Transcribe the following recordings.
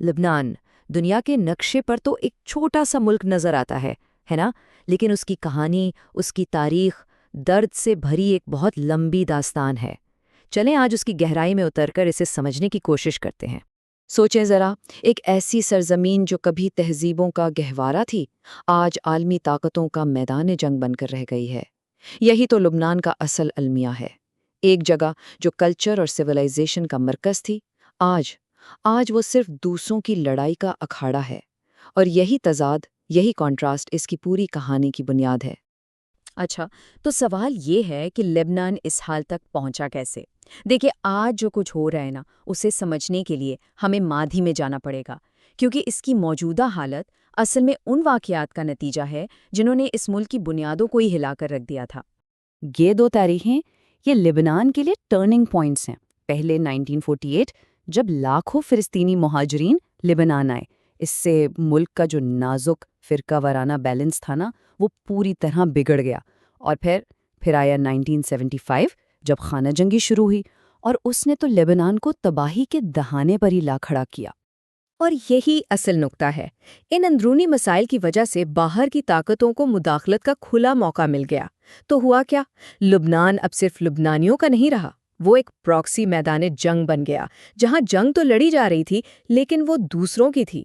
لبنان دنیا کے نقشے پر تو ایک چھوٹا سا ملک نظر آتا ہے نا؟ لیکن اس کی کہانی، اس کی تاریخ درد سے بھری ایک بہت لمبی داستان ہے۔ چلیں آج اس کی گہرائی میں اتر کر اسے سمجھنے کی کوشش کرتے ہیں۔ سوچیں ذرا، ایک ایسی سرزمین جو کبھی تہذیبوں کا گہوارہ تھی، آج عالمی طاقتوں کا میدان جنگ بن کر رہ گئی ہے۔ یہی تو لبنان کا اصل المیہ ہے۔ ایک جگہ جو کلچر اور سویلائزیشن کا مرکز تھی، آج وہ صرف دوسروں کی لڑائی کا اکھاڑا ہے۔ اور یہی تضاد، یہی کنٹراسٹ اس کی پوری کہانی کی بنیاد ہے۔ اچھا، تو سوال یہ ہے کہ لبنان اس حال تک پہنچا کیسے؟ دیکھیں، آج جو کچھ ہو رہا ہے نا، اسے سمجھنے کے لیے ہمیں ماضی میں جانا پڑے گا، کیونکہ اس کی موجودہ حالت اصل میں ان واقعات کا نتیجہ ہے جنہوں نے اس ملک کی بنیادوں کو ہی ہلا کر رکھ دیا تھا۔ یہ دو تاریخیں یہ لبنان کے لیے ٹرننگ پوائنٹس ہیں۔ پہلے 1948 جب لاکھوں فلسطینی مہاجرین لبنان آئے، اس سے ملک کا جو نازک فرقہ وارانہ بیلنس تھا نا، وہ پوری طرح بگڑ گیا۔ اور پھر آیا 1975 جب خانہ جنگی شروع ہوئی، اور اس نے تو لبنان کو تباہی کے دہانے پر ہی لا کھڑا کیا۔ اور یہی اصل نقطہ ہے۔ ان اندرونی مسائل کی وجہ سے باہر کی طاقتوں کو مداخلت کا کھلا موقع مل گیا۔ تو ہوا کیا؟ لبنان اب صرف لبنانیوں کا نہیں رہا، وہ ایک پراکسی میدان جنگ بن گیا، جہاں جنگ تو لڑی جا رہی تھی لیکن وہ دوسروں کی تھی۔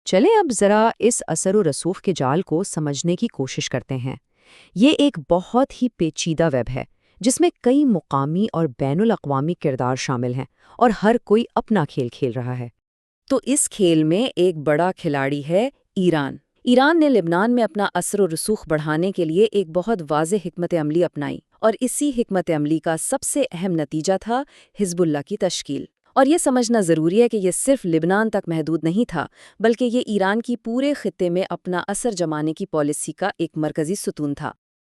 چلیں اب ذرا اس اثر و رسوخ کے جال کو سمجھنے کی کوشش کرتے ہیں۔ یہ ایک بہت ہی پیچیدہ ویب ہے جس میں کئی مقامی اور بین الاقوامی کردار شامل ہیں، اور ہر کوئی اپنا کھیل کھیل رہا ہے۔ تو اس کھیل میں ایک بڑا کھلاڑی ہے ایران۔ ایران نے لبنان میں اپنا اثر و رسوخ بڑھانے کے لیے ایک بہت واضح حکمت عملی اپنائی، اور اسی حکمت عملی کا سب سے اہم نتیجہ تھا حزب اللہ کی تشکیل۔ اور یہ سمجھنا ضروری ہے کہ یہ صرف لبنان تک محدود نہیں تھا، بلکہ یہ ایران کی پورے خطے میں اپنا اثر جمانے کی پالیسی کا ایک مرکزی ستون تھا۔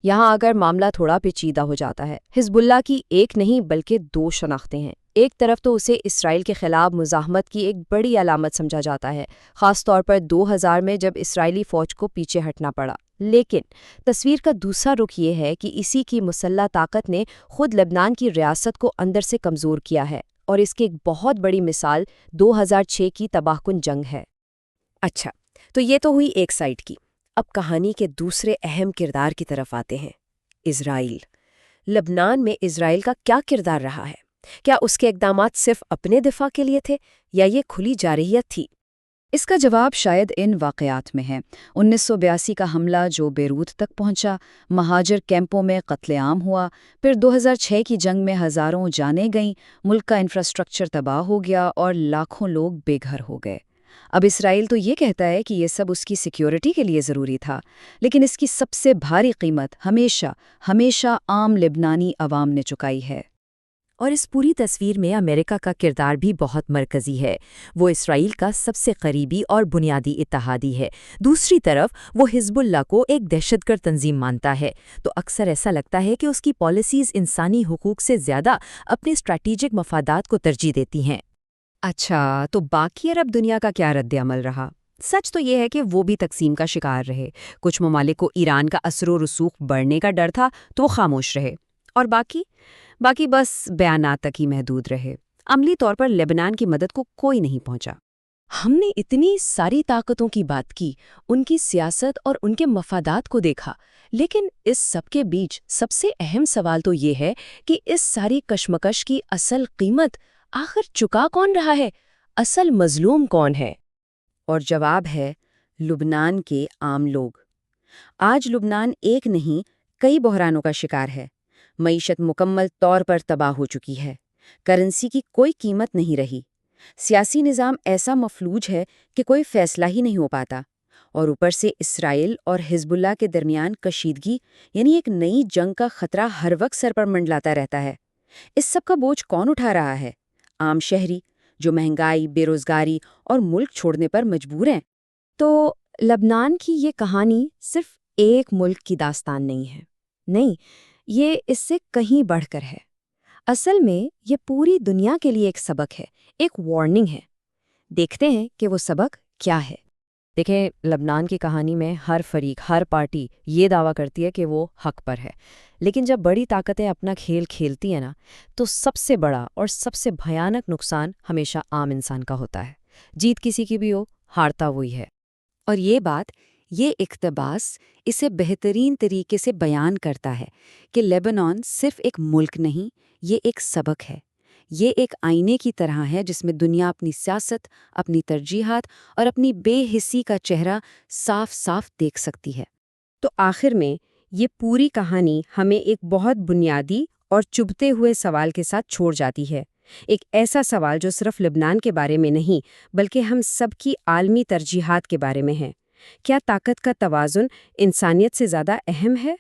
یہاں اگر معاملہ تھوڑا پیچیدہ ہو جاتا ہے۔ حزب اللہ کی ایک نہیں بلکہ دو شناختیں ہیں۔ ایک طرف تو اسے اسرائیل کے خلاف مزاحمت کی ایک بڑی علامت سمجھا جاتا ہے، خاص طور پر 2000 میں جب اسرائیلی فوج کو پیچھے ہٹنا پڑا۔ لیکن تصویر کا دوسرا رخ یہ ہے کہ اسی کی مسلح طاقت نے خود لبنان کی ریاست کو اندر سے کمزور کیا ہے، اور اس کی ایک بہت بڑی مثال 2006 کی تباہ کن جنگ ہے۔ اچھا، تو یہ تو ہوئی ایک سائڈ کی۔ اب کہانی کے دوسرے اہم کردار کی طرف آتے ہیں، اسرائیل۔ لبنان میں اسرائیل کا کیا کردار رہا ہے؟ کیا اس کے اقدامات صرف اپنے دفاع کے لیے تھے، یا یہ کھلی جارحیت تھی؟ اس کا جواب شاید ان واقعات میں ہے۔ 1982 کا حملہ جو بیروت تک پہنچا، مہاجر کیمپوں میں قتل عام ہوا، پھر 2006 کی جنگ میں ہزاروں جانیں گئیں، ملک کا انفراسٹرکچر تباہ ہو گیا اور لاکھوں لوگ بے گھر ہو گئے۔ اب اسرائیل تو یہ کہتا ہے کہ یہ سب اس کی سیکیورٹی کے لیے ضروری تھا، لیکن اس کی سب سے بھاری قیمت ہمیشہ عام لبنانی عوام نے چکائی ہے۔ اور اس پوری تصویر میں امریکہ کا کردار بھی بہت مرکزی ہے۔ وہ اسرائیل کا سب سے قریبی اور بنیادی اتحادی ہے۔ دوسری طرف وہ حزب اللہ کو ایک دہشت گرد تنظیم مانتا ہے، تو اکثر ایسا لگتا ہے کہ اس کی پالیسیز انسانی حقوق سے زیادہ اپنے اسٹریٹجک مفادات کو ترجیح دیتی ہیں۔ اچھا، تو باقی عرب دنیا کا کیا رد عمل رہا؟ سچ تو یہ ہے کہ وہ بھی تقسیم کا شکار رہے۔ کچھ ممالک کو ایران کا اثر و رسوخ بڑھنے کا ڈر تھا تو وہ خاموش رہے، اور باقی بس بیانات تک ہی محدود رہے۔ عملی طور پر لبنان کی مدد کو کوئی نہیں پہنچا۔ ہم نے اتنی ساری طاقتوں کی بات کی، ان کی سیاست اور ان کے مفادات کو دیکھا، لیکن اس سب کے بیچ سب سے اہم سوال تو یہ ہے کہ اس ساری کشمکش کی اصل قیمت آخر چکا کون رہا ہے؟ اصل مظلوم کون ہے؟ اور جواب ہے لبنان کے عام لوگ۔ آج لبنان ایک نہیں کئی بحرانوں کا شکار ہے۔ معیشت مکمل طور پر تباہ ہو چکی ہے، کرنسی کی کوئی قیمت نہیں رہی، سیاسی نظام ایسا مفلوج ہے کہ کوئی فیصلہ ہی نہیں ہو پاتا، اور اوپر سے اسرائیل اور حزب اللہ کے درمیان کشیدگی، یعنی ایک نئی جنگ کا خطرہ ہر وقت سر پر منڈلاتا رہتا ہے۔ اس سب کا بوجھ کون اٹھا رہا ہے؟ عام شہری، جو مہنگائی، بے روزگاری اور ملک چھوڑنے پر مجبور ہیں۔ تو لبنان کی یہ کہانی صرف ایک ملک کی داستان نہیں، یہ اس سے کہیں بڑھ کر ہے۔ اصل میں یہ پوری دنیا کے لیے ایک سبق ہے، ایک وارننگ ہے۔ دیکھتے ہیں کہ وہ سبق کیا ہے۔ دیکھیں، لبنان کی کہانی میں ہر فریق، ہر پارٹی یہ دعویٰ کرتی ہے کہ وہ حق پر ہے، لیکن جب بڑی طاقتیں اپنا کھیل کھیلتی ہیں نا، تو سب سے بڑا اور سب سے بھیانک نقصان ہمیشہ عام انسان کا ہوتا ہے۔ جیت کسی کی بھی ہو، ہارتا وہی ہے۔ اور یہ اقتباس اسے بہترین طریقے سے بیان کرتا ہے کہ لیبنان صرف ایک ملک نہیں، یہ ایک سبق ہے۔ یہ ایک آئینے کی طرح ہے جس میں دنیا اپنی سیاست، اپنی ترجیحات اور اپنی بے حسی کا چہرہ صاف صاف دیکھ سکتی ہے۔ تو آخر میں یہ پوری کہانی ہمیں ایک بہت بنیادی اور چبھتے ہوئے سوال کے ساتھ چھوڑ جاتی ہے، ایک ایسا سوال جو صرف لبنان کے بارے میں نہیں بلکہ ہم سب کی عالمی ترجیحات کے بارے میں ہے۔ کیا طاقت کا توازن انسانیت سے زیادہ اہم ہے؟